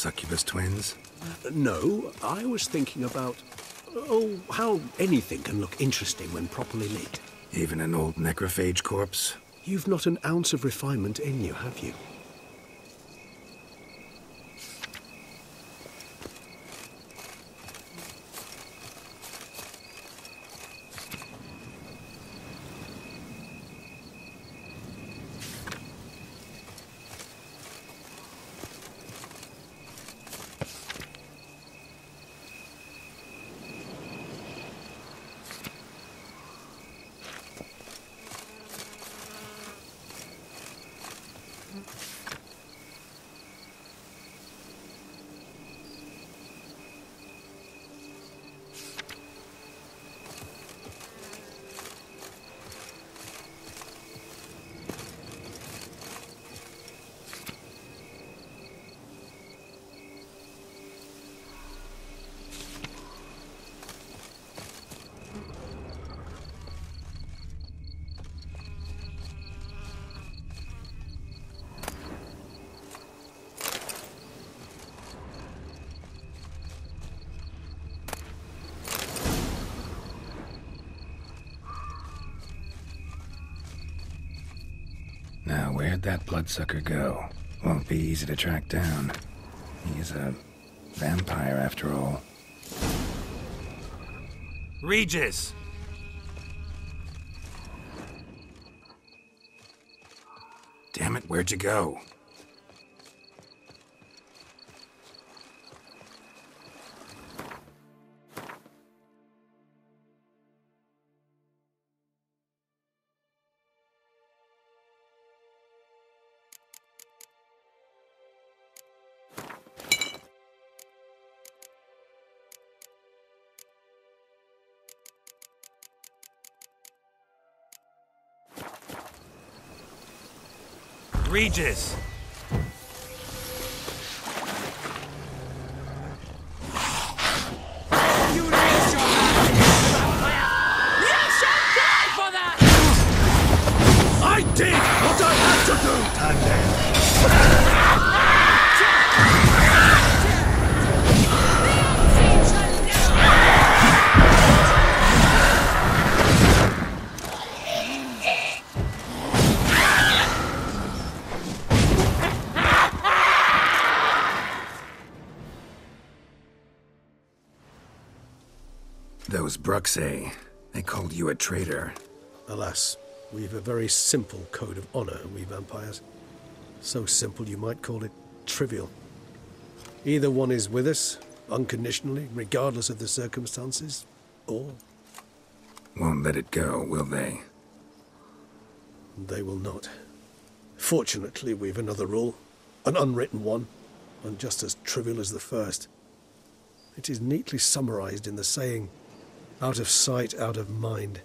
succubus twins? No, I was thinking about... oh, how anything can look interesting when properly lit. Even an old necrophage corpse? You've not an ounce of refinement in you, have you? Now, where'd that bloodsucker go? Won't be easy to track down. He's a vampire, after all. Regis! Damn it, where'd you go? Regis! You raise your hand! You shall die for that! I did what I had to do, Tanden! Those Bruxae, they called you a traitor. Alas, we've a very simple code of honor, we vampires. So simple you might call it trivial. Either one is with us, unconditionally, regardless of the circumstances, or... Won't let it go, will they? they will not. Fortunately, we've another rule, an unwritten one, and just as trivial as the first. It is neatly summarized in the saying, out of sight, out of mind.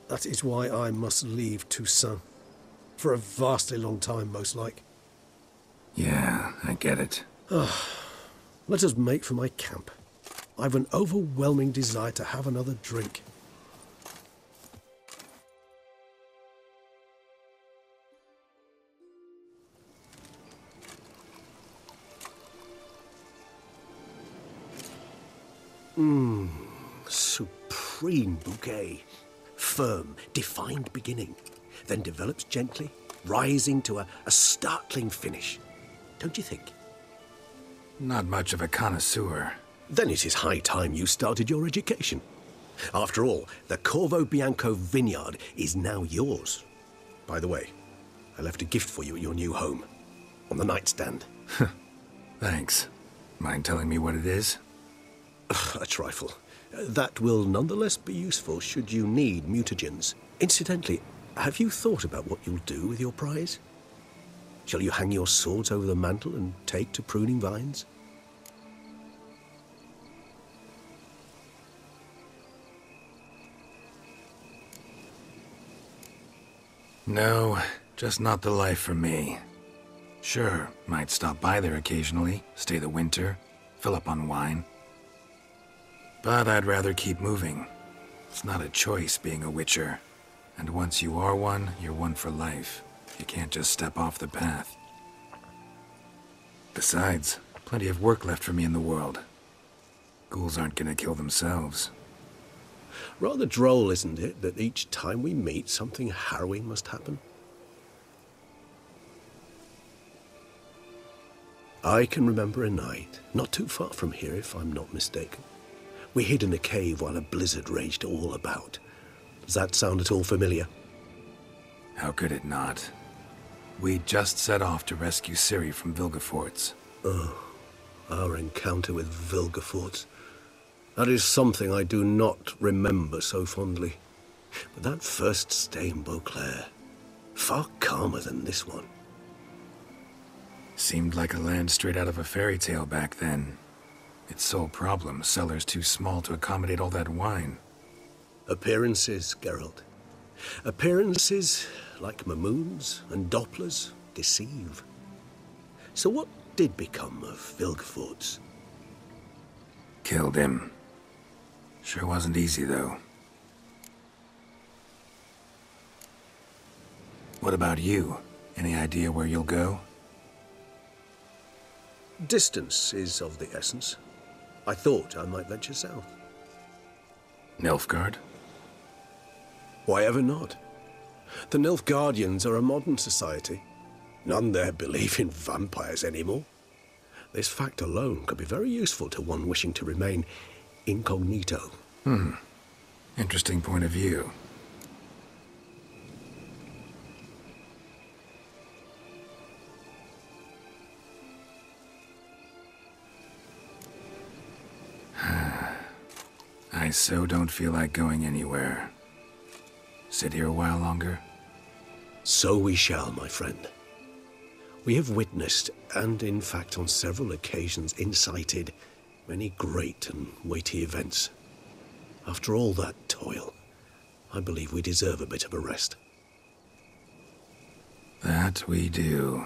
That is why I must leave Toussaint. For a vastly long time, most like. Yeah, I get it. Let us make for my camp. I've an overwhelming desire to have another drink. Supreme bouquet. Firm, defined beginning, then develops gently, rising to a startling finish. Don't you think? Not much of a connoisseur. Then it is high time you started your education. After all, the Corvo Bianco vineyard is now yours. By the way, I left a gift for you at your new home, on the nightstand. Thanks. Mind telling me what it is? A trifle. That will nonetheless be useful should you need mutagens. Incidentally, have you thought about what you'll do with your prize? Shall you hang your swords over the mantle and take to pruning vines? No, just not the life for me. Sure, might stop by there occasionally, stay the winter, fill up on wine. But I'd rather keep moving. It's not a choice being a witcher. And once you are one, you're one for life. You can't just step off the path. Besides, Plenty of work left for me in the world. Ghouls aren't gonna kill themselves. Rather droll, isn't it, that each time we meet, something harrowing must happen? I can remember a night, not too far from here if I'm not mistaken. We hid in a cave while a blizzard raged all about. Does that sound at all familiar? How could it not? We just set off to rescue Ciri from Vilgefortz. Oh, our encounter with Vilgefortz. That is something I do not remember so fondly. But that first stay in Beauclair, far calmer than this one. Seemed like a land straight out of a fairy tale back then. Its sole problem, cellars too small to accommodate all that wine. Appearances, Geralt. Appearances, like Mamoons and Dopplers, deceive. So what did become of Vilgefortz? Killed him. Sure wasn't easy, though. What about you? Any idea where you'll go? Distance is of the essence. I thought I might venture south. Nilfgaard? Why ever not? The Nilfgaardians are a modern society. None there believe in vampires anymore. This fact alone could be very useful to one wishing to remain incognito. Interesting point of view. I so don't feel like going anywhere. Sit here a while longer? So we shall, my friend. We have witnessed, and in fact on several occasions incited, many great and weighty events. After all that toil, I believe we deserve a bit of a rest. That we do.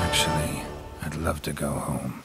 Actually, I'd love to go home.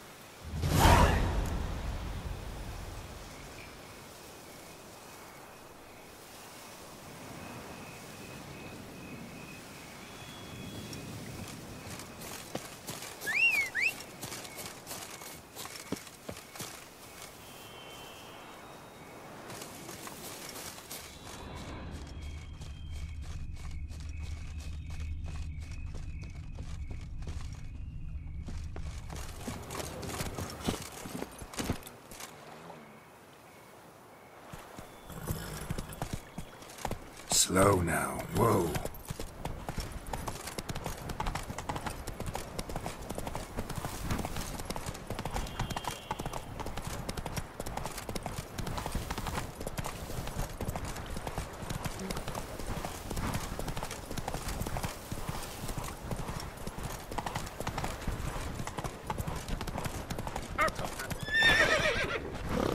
Slow now. Whoa.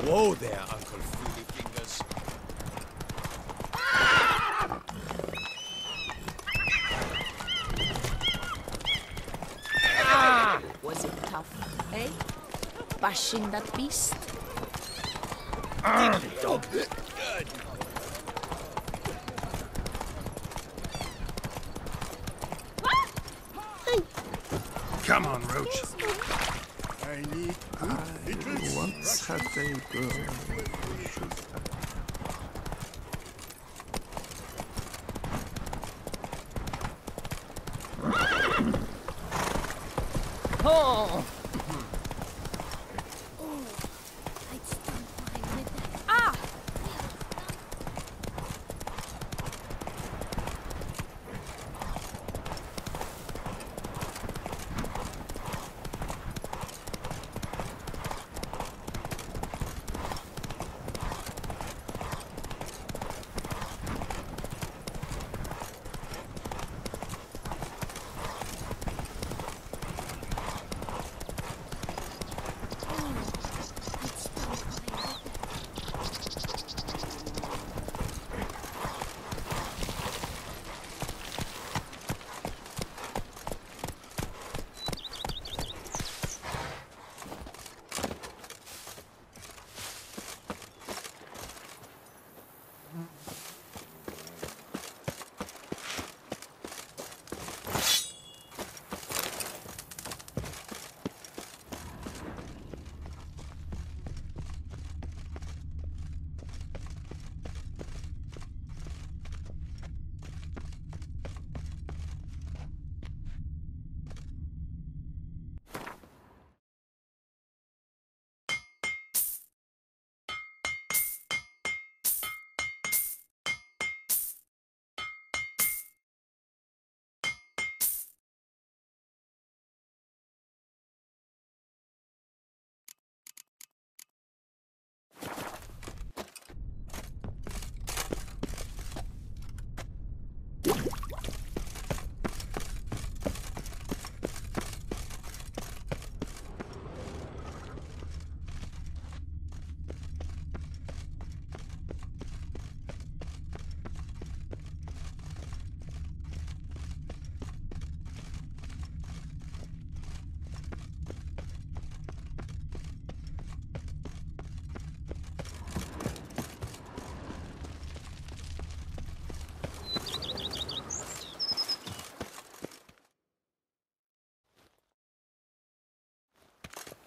Whoa there, Uncle Feely Fingers. Was it tough, eh? Bashing that beast? Come on, Roach. I need good victuals. Once had a girl. Oh! Ah!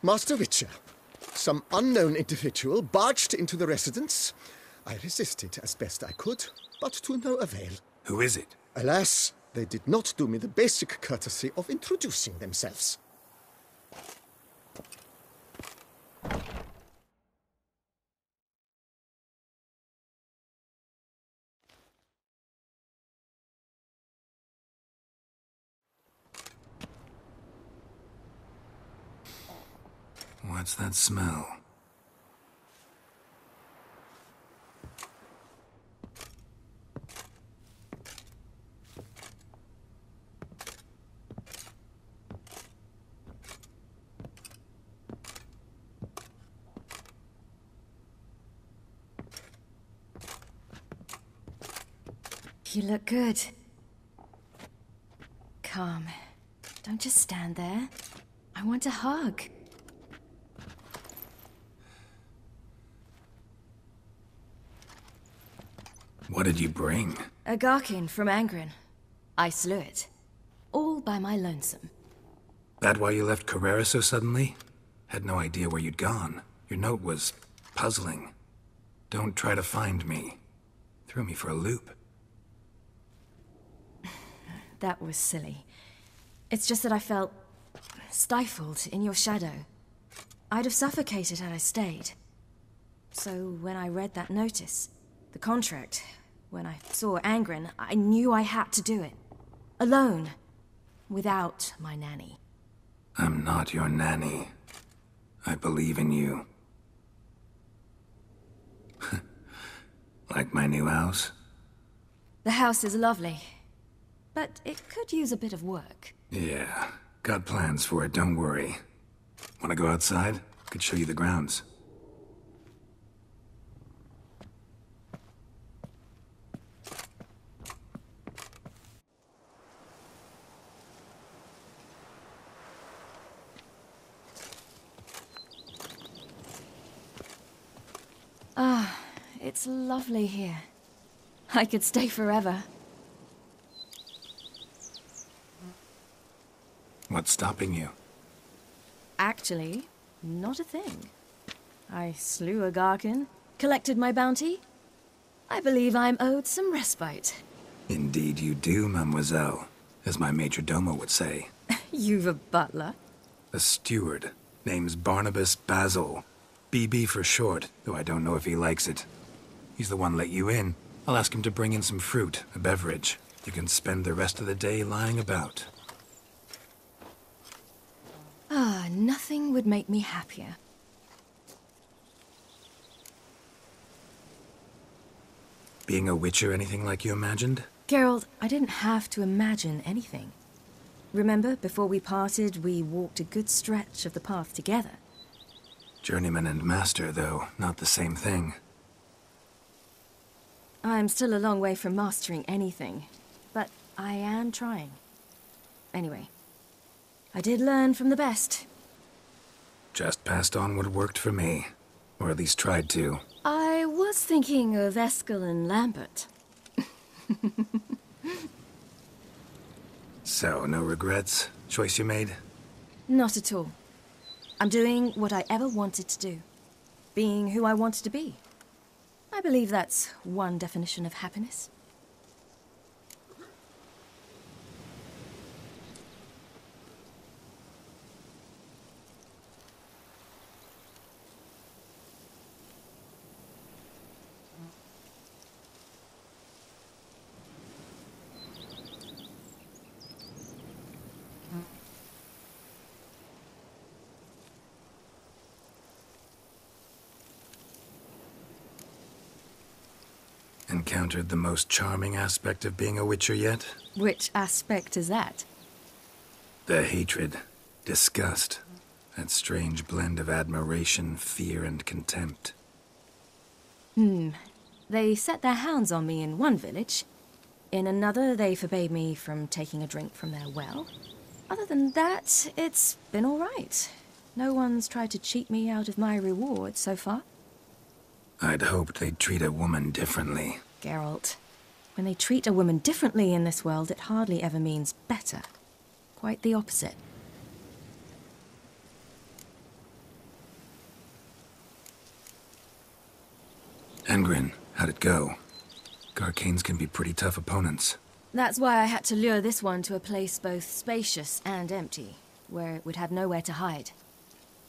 Master Witcher, some unknown individual barged into the residence. I resisted as best I could, but to no avail. Who is it? Alas, they did not do me the basic courtesy of introducing themselves. What's that smell? You look good. Calm. don't just stand there. I want a hug. What did you bring? A Garkin from Angren. I slew it. All by my lonesome. That why you left Carrera so suddenly? Had no idea where you'd gone. Your note was puzzling. Don't try to find me. Threw me for a loop. That was silly. It's just that I felt stifled in your shadow. I'd have suffocated had I stayed. So when I read that notice, the contract, when I saw Angren, I knew I had to do it. Alone. Without my nanny. I'm not your nanny. I believe in you. Like my new house? The house is lovely, but it could use a bit of work. Yeah, got plans for it, don't worry. Wanna go outside? Could show you the grounds. Ah, it's lovely here. I could stay forever. What's stopping you? Actually, not a thing. I slew a Garkin, collected my bounty. I believe I'm owed some respite. Indeed you do, mademoiselle. As my major domo would say. You've a butler? A steward. Name's Barnabas Basil. BB for short, though I don't know if he likes it. He's the one let you in. I'll ask him to bring in some fruit, a beverage. You can spend the rest of the day lying about. Ah, nothing would make me happier. Being a witcher anything like you imagined? Geralt, I didn't have to imagine anything. Remember, before we parted, we walked a good stretch of the path together. Journeyman and master, though, not the same thing. I'm still a long way from mastering anything, but I am trying. Anyway, I did learn from the best. Just passed on what worked for me. Or at least tried to. I was thinking of Eskel and Lambert. So, no regrets? Choice you made? Not at all. I'm doing what I ever wanted to do. Being who I wanted to be. I believe that's one definition of happiness. Encountered the most charming aspect of being a witcher yet? Which aspect is that? The hatred, disgust, that strange blend of admiration, fear, and contempt. They set their hounds on me in one village. In another, they forbade me from taking a drink from their well. Other than that, it's been all right. No one's tried to cheat me out of my reward so far. I'd hoped they'd treat a woman differently. Geralt, when they treat a woman differently in this world, it hardly ever means better. Quite the opposite. Angren, how'd it go? Garcanes can be pretty tough opponents. That's why I had to lure this one to a place both spacious and empty, where it would have nowhere to hide.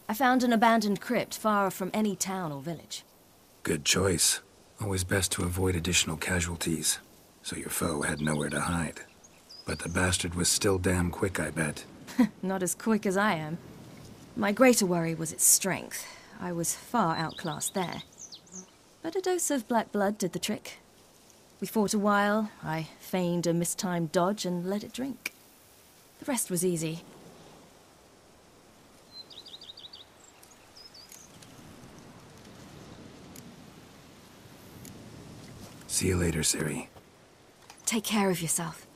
I found an abandoned crypt far from any town or village. Good choice. Always best to avoid additional casualties, so your foe had nowhere to hide. But the bastard was still damn quick, I bet. Not as quick as I am. My greater worry was its strength. I was far outclassed there. But a dose of black blood did the trick. We fought a while, I feigned a mistimed dodge and let it drink. The rest was easy. See you later, Ciri. Take care of yourself.